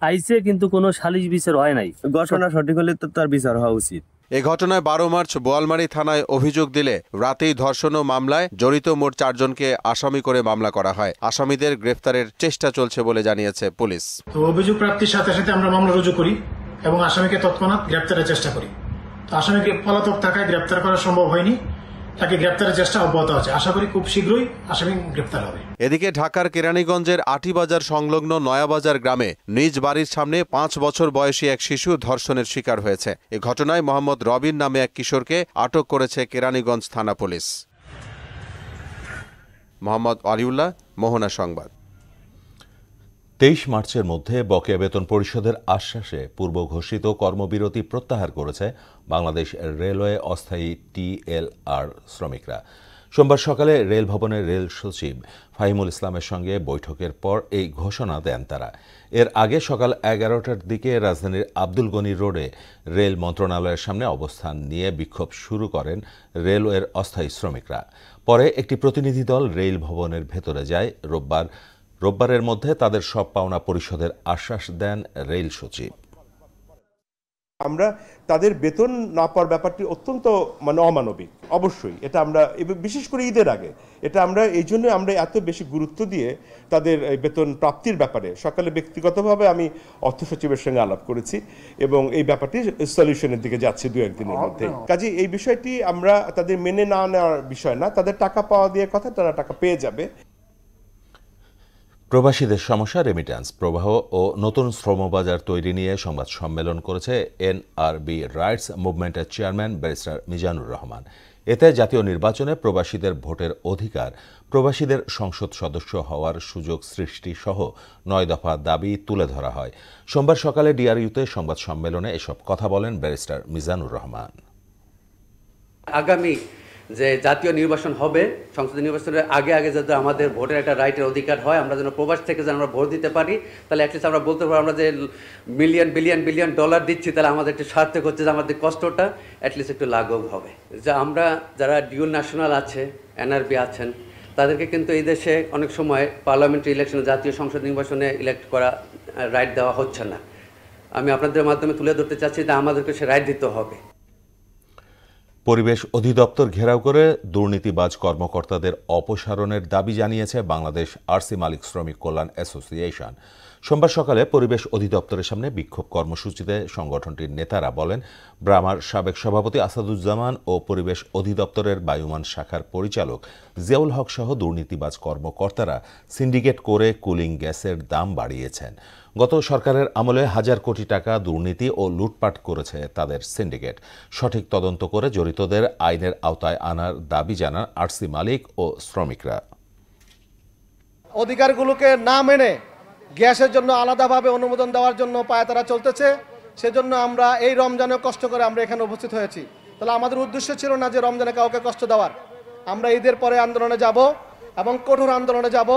আইছে, কিন্তু কোনো সালিশ বিচার হয় নাই। ঘটনা সঠিক হলে তো তার বিচার হওয়া উচিত। এ ঘটনায় 12 মার্চ বোয়ালমারী থানায় অভিযোগ দিলে রাতেই ধর্ষণ ও মামলায় জড়িত মোট 4 জনকে আসামি করে মামলা করা হয়। আসামিদের গ্রেফতারের চেষ্টা চলছে বলে জানিয়েছে পুলিশ। তো অভিযোগ প্রাপ্তির সাথে সাথে আমরা মামলা রুজু করি এবং আসামিকে তৎক্ষণাৎ গ্রেফতারের চেষ্টা করি। তো আসামিকে পলাতক থাকায় গ্রেফতার করা সম্ভব হয়নি, তাকে গ্রেফতারের চেষ্টা অব্যাহত আছে। আশা করি খুব শীঘ্রই আসামি গ্রেফতার হবে। এদিকে ঢাকার কেরানীগঞ্জের আটিবাজার সংলগ্ন নয়াবাজার গ্রামে নিজ বাড়ির সামনে 5 বছর বয়সী এক শিশু ধর্ষণের শিকার হয়েছে। এ ঘটনায় মোহাম্মদ রবিন নামে এক কিশোরকে আটক করেছে কেরানীগঞ্জ থানা পুলিশ। মোহাম্মদ ওয়ালিউল্লাহ, মোহনা সংবাদ। 23 মার্চের মধ্যে বকেয়া বেতন পরিশোধের আশ্বাসে পূর্ব ঘোষিত কর্মবিরতি প্রত্যাহার করেছে বাংলাদেশ রেলওয়ে অস্থায়ী TLR শ্রমিকরা। সোমবার সকালে রেল ভবনের রেল সচিব ফাহিমুল ইসলামের সঙ্গে বৈঠকের পর এই ঘোষণা দেন তারা। এর আগে সকাল 11টার দিকে রাজধানীর আব্দুল গনি রোডে রেল মন্ত্রণালয়ের সামনে অবস্থান নিয়ে বিক্ষোভ শুরু করেন রেলওয়ের অস্থায়ী শ্রমিকরা। পরে একটি প্রতিনিধি দল রেল ভবনের ভেতরে যায়। রোববারের মধ্যে তাদের সব পাওনা পরিশোধের আশ্বাস দেন রেল সচিব। আমরা তাদের বেতন না পাওয়ার ব্যাপারটি অত্যন্ত অমানবিক, অবশ্যই এটা আমরা বিশেষ করে ঈদের আগে এটা আমরা এই জন্য আমরা এত বেশি গুরুত্ব দিয়ে তাদের বেতন প্রাপ্তির ব্যাপারে সকালে ব্যক্তিগতভাবে আমি অর্থ সচিবের সঙ্গে আলাপ করেছি এবং এই ব্যাপারটি সলিউশনের দিকে যাচ্ছে 2-1 দিনের মধ্যে। কাজে এই বিষয়টি আমরা তাদের মেনে না নেওয়ার বিষয় না, তাদের টাকা পাওয়া দিয়ে কথা, তারা টাকা পেয়ে যাবে। প্রবাসীদের সমস্যা, রেমিট্যান্স প্রবাহ ও নতুন শ্রমবাজার তৈরি নিয়ে সংবাদ সম্মেলন করেছে NRB রাইটস মুভমেন্টের চেয়ারম্যান ব্যারিস্টার মিজানুর রহমান। এতে জাতীয় নির্বাচনে প্রবাসীদের ভোটের অধিকার, প্রবাসীদের সংসদ সদস্য হওয়ার সুযোগ সৃষ্টি সহ 9 দফা দাবি তুলে ধরা হয়। সোমবার সকালে ডিআরইউতে সংবাদ সম্মেলনে এসব কথা বলেন ব্যারিস্টার মিজানুর রহমান। আগামী যে জাতীয় নির্বাচন হবে, সংসদীয় নির্বাচনের আগে যাতে আমাদের ভোটের একটা রাইটের অধিকার হয়, আমরা যেন প্রবাস থেকে যেন আমরা ভোট দিতে পারি, তাহলে অ্যাটলিস্ট আমরা বলতে পারি আমরা যে বিলিয়ন ডলার দিচ্ছি, তাহলে আমাদের একটু সার্থক হচ্ছে যে আমাদের কষ্টটা অ্যাটলিস্ট একটু লাঘব হবে। যে আমরা যারা ডিউল ন্যাশনাল আছে, NRB আছেন, তাদেরকে কিন্তু এই দেশে অনেক সময় পার্লামেন্টারি ইলেকশনে, জাতীয় সংসদ নির্বাচনে ইলেক্ট করা রাইট দেওয়া হচ্ছে না। আমি আপনাদের মাধ্যমে তুলে ধরতে চাচ্ছি যে আমাদেরকে সে রাইট দিতে হবে। পরিবেশ অধিদপ্তর ঘেরাও করে দুর্নীতিবাজ কর্মকর্তাদের অপসারণের দাবি জানিয়েছে বাংলাদেশ আরসি মালিক শ্রমিক কল্যাণ অ্যাসোসিয়েশন। সোমবার সকালে পরিবেশ অধিদপ্তরের সামনে বিক্ষোভ কর্মসূচিতে সংগঠনটির নেতারা বলেন, ব্রামার সাবেক সভাপতি আসাদুজ্জামান ও পরিবেশ অধিদপ্তরের বায়ুমান শাখার পরিচালক জিয়াউল হক সহ দুর্নীতিবাজ কর্মকর্তারা সিন্ডিকেট করে কুলিং গ্যাসের দাম বাড়িয়েছেন। গত সরকারের আমলে হাজার কোটি টাকা দুর্নীতি ও লুটপাট করেছে তাদের সিন্ডিকেট। সঠিক তদন্ত করে জড়িতদের আইনের আওতায় আনার দাবি জানান আরসি মালিক ও শ্রমিকরা। অধিকারগুলোকে না মেনে গ্যাসের জন্য আলাদাভাবে অনুমোদন দেওয়ার জন্য পায়তারা চলতেছে। সেজন্য আমরা এই রমজানে কষ্ট করে আমরা এখানে উপস্থিত হয়েছি। তাহলে আমাদের উদ্দেশ্য ছিল না যে রমজানে কাউকে কষ্ট দেওয়ার। আমরা ঈদের পরে আন্দোলনে যাব এবং কঠোর আন্দোলনে যাব।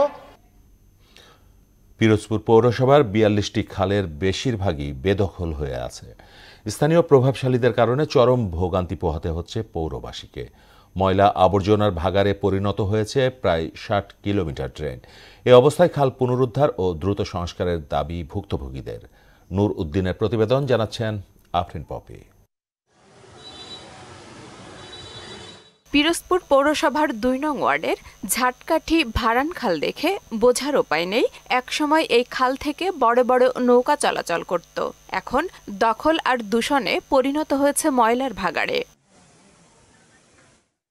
পিরোজপুর পৌরসভার ৪২টি খালের বেশিরভাগই বেদখল হয়ে আছে। স্থানীয় প্রভাবশালীদের কারণে চরম ভোগান্তি পোহাতে হচ্ছে পৌরবাসীকে। ময়লা আবর্জনার ভাগাড়ে পরিণত হয়েছে প্রায় ৬০ কিলোমিটার ড্রেন। এ অবস্থায় খাল পুনরুদ্ধার ও দ্রুত সংস্কারের দাবি ভুক্তভোগীদের। নূর উদ্দিনের প্রতিবেদন, জানাচ্ছেন আফরিন পপি। পিরোজপুর পৌরসভার ২ নং ওয়ার্ডের ঝাটকাঠি ভারান খাল দেখে বোঝার উপায় নেই, একসময় এই খাল থেকে বড় বড় নৌকা চলাচল করত। এখন দখল আর দূষণে পরিণত হয়েছে ময়লার ভাগাড়ে।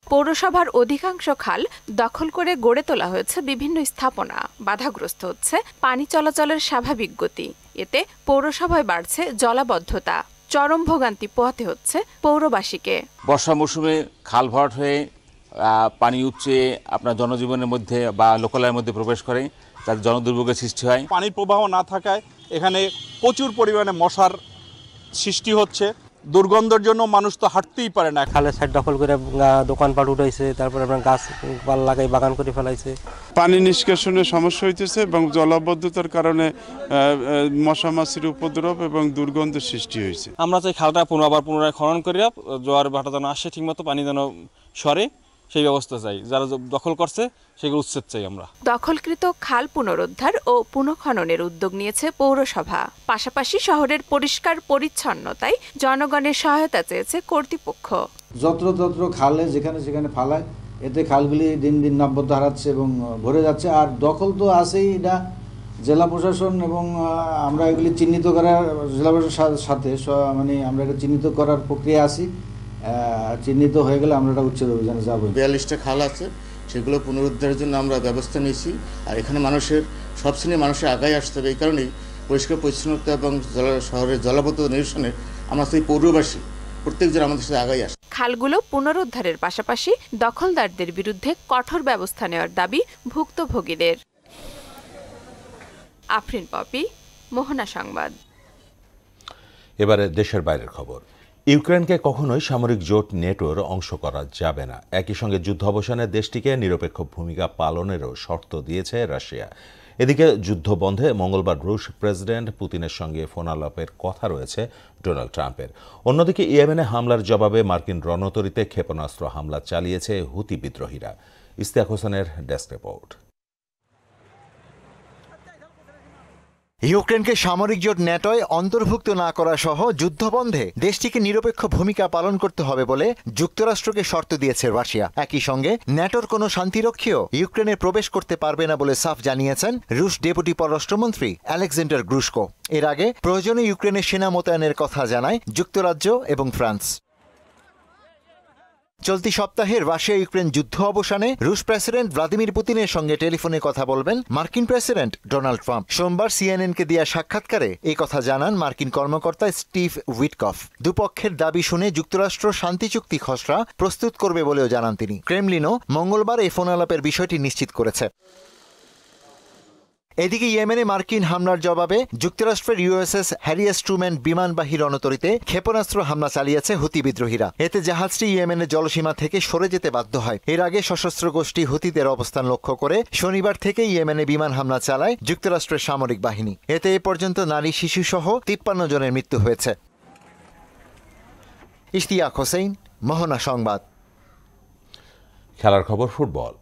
পৌরসভার অধিকাংশ খাল দখল করে গড়ে তোলা হয়েছে বিভিন্ন স্থাপনা। বাধাগ্রস্ত হচ্ছে পানি চলাচলের স্বাভাবিক গতি। এতে পৌরসভায় বাড়ছে জলাবদ্ধতা। চরম ভোগান্তি পোহাতে হচ্ছে পৌরবাসীকে। বর্ষা মৌসুমে খাল ভরাট হয়ে পানি উপচে আপনার জনজীবনের মধ্যে বা লোকালয়ের মধ্যে প্রবেশ করে, তাদের জনদুর্ভোগের সৃষ্টি হয়। পানির প্রবাহ না থাকায় এখানে প্রচুর পরিমাণে মশার সৃষ্টি হচ্ছে। দুর্গন্ধের জন্য মানুষ তো হাঁটতেই পারে না। খালের সাইড দখল করে দোকানপাট উঠাইছে, তারপরে আপনার গাছ লাগাই বাগান করে ফেলাইছে। পানি নিষ্কাশনের সমস্যা হইতেছে এবং জলাবদ্ধতার কারণে মশা মাছির উপদ্রব এবং দুর্গন্ধের সৃষ্টি হয়েছে। আমরা চাই খালটা পুনরায় খনন করিয়া জোয়ার ভাটা যেন আসে, ঠিকমতো পানি যেন সরে, সেই ব্যবস্থা চাই। যারা দখল করছে সেগুলো উচ্ছেদ চাই আমরা। দখলকৃত খাল পুনরুদ্ধার ও পুনঃখননের উদ্যোগ নিয়েছে পৌরসভা। পাশাপাশি শহরের পরিষ্কার পরিচ্ছন্নতায় জনগণের সহায়তা চেয়েছে কর্তৃপক্ষ। যত্রতত্র খালে যেখানে সেখানে ফালায়, এতে খালগুলি দিন দিন নাব্যতা হারাচ্ছে এবং ভরে যাচ্ছে। আর দখল তো আছেই, এটা জেলা প্রশাসন এবং আমরা এগুলি চিহ্নিত করার, জেলা প্রশাসনের সাথে মানে আমরা এটা চিহ্নিত করার প্রক্রিয়া আছি। চিহ্নিত হয়ে গেলে আমরা এটা উচ্ছেদ অভিযানে যাবো। ৪২টা খাল আছে, সেগুলো পুনরুদ্ধারের জন্য আমরা ব্যবস্থা নিয়েছি। আর এখানে মানুষের সব শ্রেণীর মানুষের আগায় আসতে হবে। এই কারণেই পরিষ্কার পরিচ্ছন্নতা এবং শহরের জলাবদ্ধতা নিরসনে আমরা সেই পৌরবাসী প্রত্যেকজন আমাদের সাথে আগায় আসে। খালগুলো পুনরুদ্ধারের পাশাপাশি দখলদারদের বিরুদ্ধে কঠোর ব্যবস্থা নেওয়ার দাবি ভুক্তভোগীদের। আফরিন পপি, মোহনা সংবাদ। এবারে দেশের বাইরের খবর। ইউক্রেনকে কখনোই সামরিক জোট নেটোর অংশ করা যাবে না। একই সঙ্গে যুদ্ধ অবসানে দেশটিকে নিরপেক্ষ ভূমিকা পালনেরও শর্ত দিয়েছে রাশিয়া। এদিকে যুদ্ধ বন্ধে মঙ্গলবার রুশ প্রেসিডেন্ট পুতিনের সঙ্গে ফোনালাপের কথা রয়েছে ডোনাল্ড ট্রাম্পের। অন্যদিকে ইয়েমেনে হামলার জবাবে মার্কিন রণতরীতে ক্ষেপণাস্ত্র হামলা চালিয়েছে হুতি বিদ্রোহীরা। ইস্তিয়াক হোসেনের ডেস্ক রিপোর্ট। ইউক্রেনকে সামরিক জোট ন্যাটোয় অন্তর্ভুক্ত না করা সহ যুদ্ধবন্ধে দেশটিকে নিরপেক্ষ ভূমিকা পালন করতে হবে বলে যুক্তরাষ্ট্রকে শর্ত দিয়েছে রাশিয়া। একই সঙ্গে ন্যাটোর কোনো শান্তিরক্ষীও ইউক্রেনে প্রবেশ করতে পারবে না বলে সাফ জানিয়েছেন রুশ ডেপুটি পররাষ্ট্রমন্ত্রী আলেকজান্ডার গ্রুশকো। এর আগে প্রয়োজনে ইউক্রেনে সেনা মোতায়েনের কথা জানায় যুক্তরাজ্য এবং ফ্রান্স। চলতি সপ্তাহে রাশিয়া ইউক্রেন যুদ্ধ অবসানে রুশ প্রেসিডেন্ট ভ্লাদিমির পুতিনের সঙ্গে টেলিফোনে কথা বলবেন মার্কিন প্রেসিডেন্ট ডোনাল্ড ট্রাম্প। সোমবার সিএনএনকে দেয়া সাক্ষাৎকারে এই কথা জানান মার্কিন কর্মকর্তা স্টিভ উইটকফ। দুপক্ষের দাবি শুনে যুক্তরাষ্ট্র শান্তি চুক্তি খসড়া প্রস্তুত করবে বলেও জানান তিনি। ক্রেমলিনও মঙ্গলবার এই ফোনালাপের বিষয়টি নিশ্চিত করেছে। এদিকে ইয়েমেনে মার্কিন হামলার জবাবে যুক্তরাষ্ট্রের ইউএসএস হ্যারি এস ট্রুম্যান বিমানবাহী রণতরীতে ক্ষেপণাস্ত্র হামলা চালিয়েছে হুতি বিদ্রোহীরা। এতে জাহাজটি ইয়েমেনের জলসীমা থেকে সরে যেতে বাধ্য হয়। এর আগে সশস্ত্র গোষ্ঠী হুতিদের অবস্থান লক্ষ্য করে শনিবার থেকে ইয়েমেনে বিমান হামলা চালায় যুক্তরাষ্ট্রের সামরিক বাহিনী। এতে এ পর্যন্ত নারী, শিশু সহ ৫৩ জনের মৃত্যু হয়েছে। ইশতিয়াক হোসেন, মোহনা সংবাদ। খেলার খবর ফুটবল।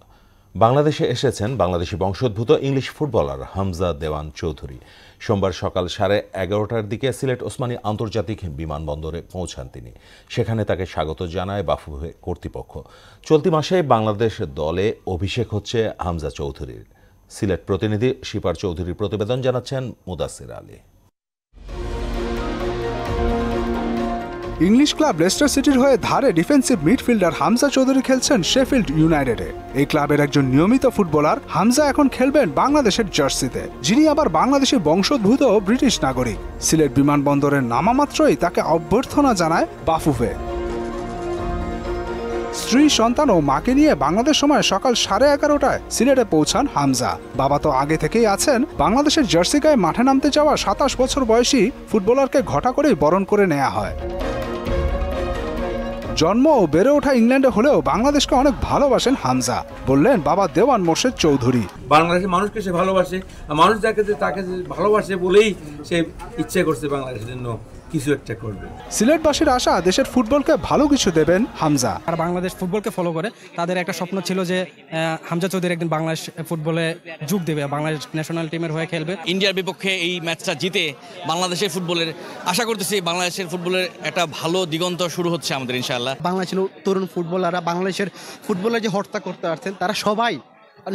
বাংলাদেশে এসেছেন বাংলাদেশি বংশোদ্ভূত ইংলিশ ফুটবলার হামজা দেওয়ান চৌধুরী। সোমবার সকাল 11:30টার দিকে সিলেট ওসমানী আন্তর্জাতিক বিমানবন্দরে পৌঁছান তিনি। সেখানে তাকে স্বাগত জানায় বাফুফে কর্তৃপক্ষ। চলতি মাসে বাংলাদেশ দলে অভিষেক হচ্ছে হামজা চৌধুরীর। সিলেট প্রতিনিধি শিপার চৌধুরীর প্রতিবেদন, জানাচ্ছেন মুদাসির আলী। ইংলিশ ক্লাব লেস্টার সিটির হয়ে ধারে ডিফেন্সিভ মিডফিল্ডার হামজা চৌধুরী খেলছেন শেফিল্ড ইউনাইটেডে। এই ক্লাবের একজন নিয়মিত ফুটবলার হামজা এখন খেলবেন বাংলাদেশের জার্সিতে, যিনি আবার বাংলাদেশি বংশোদ্ভূত ব্রিটিশ নাগরিক। সিলেট বিমানবন্দরের নামা মাত্রই তাকে অভ্যর্থনা জানায় বাফুফে। স্ত্রী, সন্তান ও মাকে নিয়ে বাংলাদেশ সময় সকাল 11:30টায় সিলেটে পৌঁছান হামজা। বাবা তো আগে থেকেই আছেন। বাংলাদেশের জার্সি গায়ে মাঠে নামতে যাওয়া 27 বছর বয়সী ফুটবলারকে ঘটা করেই বরণ করে নেওয়া হয়। জন্ম ও বেড়ে ওঠা ইংল্যান্ডে হলেও বাংলাদেশকে অনেক ভালোবাসেন হামজা, বললেন বাবা দেওয়ান মোর্শেদ চৌধুরী। বাংলাদেশের মানুষকে সে ভালোবাসে, মানুষ যাকে তাকে ভালোবাসে বলেই সে ইচ্ছে করছে বাংলাদেশের জন্য কিছু একটা করবে। সিলেটবাসীর আশা দেশের ফুটবলকে ভালো কিছু দেবেন হামজা। আর বাংলাদেশ ফুটবলকে ফলো করে তাদের একটা স্বপ্ন ছিল যে হামজা চৌধুরী একদিন বাংলাদেশ ফুটবলে যোগ দেবে, বাংলাদেশ ন্যাশনাল টিমের হয়ে খেলবে। ইন্ডিয়ার বিপক্ষে এই ম্যাচটা জিতে বাংলাদেশের ফুটবলের আশা করতেছি বাংলাদেশের ফুটবলের একটা ভালো দিগন্ত শুরু হচ্ছে আমাদের ইনশাআল্লাহ। বাংলাদেশের তরুণ ফুটবলাররা বাংলাদেশের ফুটবলে যে হত্যা করতে পারছেন, তারা সবাই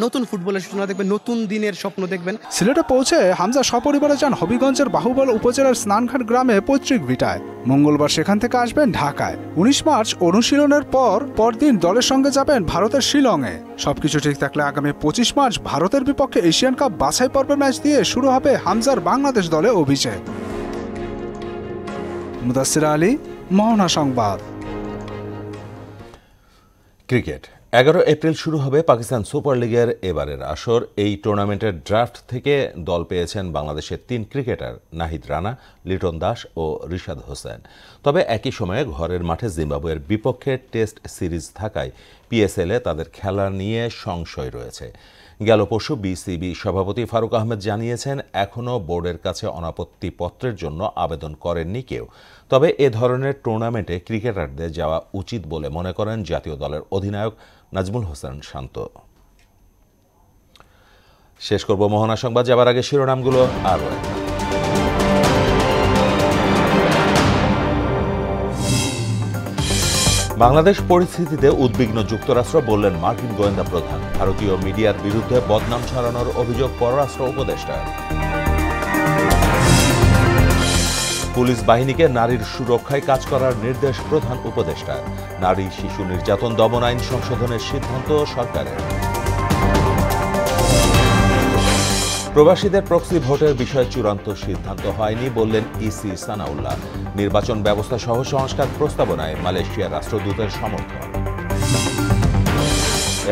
নতুন ফুটবলের সূচনা দেখবেন, নতুন দিনের স্বপ্ন দেখবেন। সিলেটে পৌঁছে হামজা সপরিবারে যান হবিগঞ্জের বাহুবল উপজেলার স্নানঘাট গ্রামে পৈতৃক ভিটায়। মঙ্গলবার সেখান থেকে আসবেন ঢাকায়। 19 মার্চ অনুশীলনের পরদিন দলের সঙ্গে যাবেন ভারতের শিলংয়ে। সবকিছু ঠিক থাকলে আগামী 25 মার্চ ভারতের বিপক্ষে এশিয়ান কাপ বাছাই পর্বের ম্যাচ দিয়ে শুরু হবে হামজার বাংলাদেশ দলে অভিষেক। মুদাসির আলী, মোহনা সংবাদ। ক্রিকেট। 11 এপ্রিল শুরু হবে পাকিস্তান সুপার লিগের এবারের আসর। এই টুর্নামেন্টের ড্রাফট থেকে দল পেয়েছেন বাংলাদেশের 3 ক্রিকেটার নাহিদ রানা, লিটন দাস ও রিশাদ হোসেন। তবে একই সময়ে ঘরের মাঠে জিম্বাবুয়ের বিপক্ষে টেস্ট সিরিজ থাকায় পিএসএলে তাদের খেলা নিয়ে সংশয় রয়েছে। গেল পরশু বিসিবি সভাপতি ফারুক আহমেদ জানিয়েছেন এখনও বোর্ডের কাছে অনাপত্তি পত্রের জন্য আবেদন করেননি কেউ। তবে এ ধরনের টুর্নামেন্টে ক্রিকেটারদের যাওয়া উচিত বলে মনে করেন জাতীয় দলের অধিনায়ক নাজমুল হোসেন শান্ত। শেষ করব মোহনা সংবাদ, যাবার আগে শিরোনামগুলো আরও একবার। বাংলাদেশ পরিস্থিতিতে উদ্বিগ্ন যুক্তরাষ্ট্র, বললেন মার্কিন গোয়েন্দা প্রধান। ভারতীয় মিডিয়ার বিরুদ্ধে বদনাম ছড়ানোর অভিযোগ পররাষ্ট্র উপদেষ্টার। পুলিশ বাহিনীকে নারীর সুরক্ষায় কাজ করার নির্দেশ প্রধান উপদেষ্টার। নারী শিশু নির্যাতন দমন আইন সংশোধনের সিদ্ধান্ত সরকারের। প্রবাসীদের প্রক্সি ভোটের বিষয়ে চূড়ান্ত সিদ্ধান্ত হয়নি, বললেন ইসি সানাউল্লাহ। নির্বাচন ব্যবস্থা সহ সংস্কার প্রস্তাবনায় মালয়েশিয়ার রাষ্ট্রদূতের সমর্থন।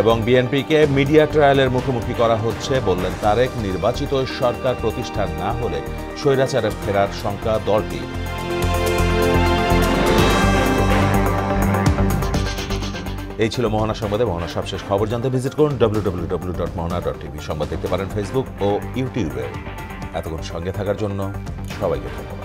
এবং বিএনপিকে মিডিয়া ট্রায়ালের মুখোমুখি করা হচ্ছে, বললেন তারেক। নির্বাচিত সরকার প্রতিষ্ঠা না হলে স্বৈরাচারে ফেরার শঙ্কা দলটি। এই ছিল মোহনা সংবাদে। মোহনা সবশেষ খবর জানতে ভিজিট করুন www.mohana.tv। সংবাদ দেখতে পারেন ফেসবুক ও ইউটিউবে। এতক্ষণ সঙ্গে থাকার জন্য সবাইকে ধন্যবাদ।